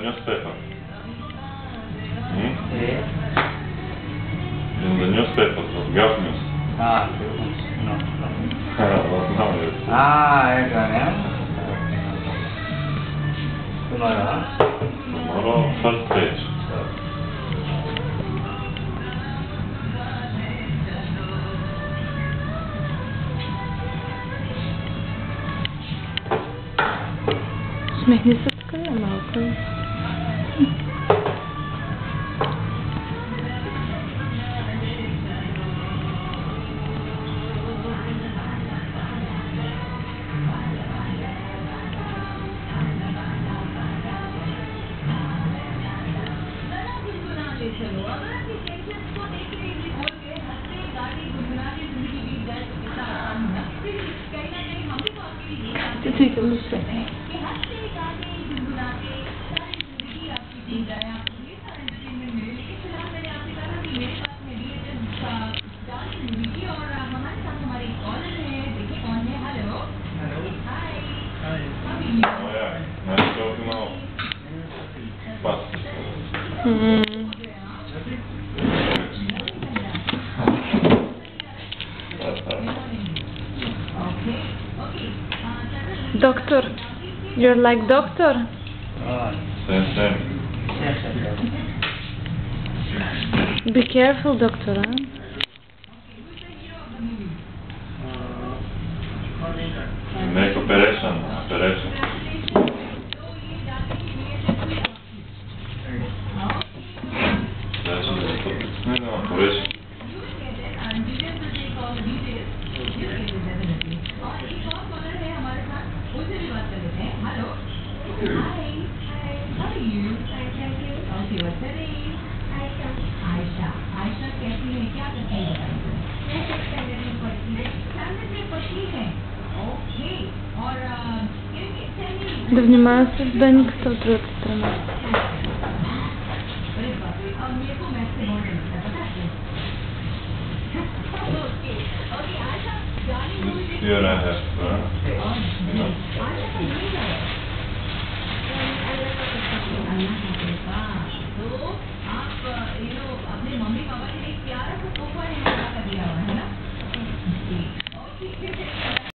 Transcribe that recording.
Newspaper. Hmm? Okay. In the newspaper of government. Ah, no. What now is? Ah, I got it. Tomorrow. Tomorrow, first page. Uśmiechnie się tylko ja małko. ठीक है मुझसे Oh yeah, nice talking now. Fast. Doctor, you're like doctor. Same. Be careful, doctor. Huh? Make operation. Operation. Да внимавайте, да никто от другата страна. Here I have,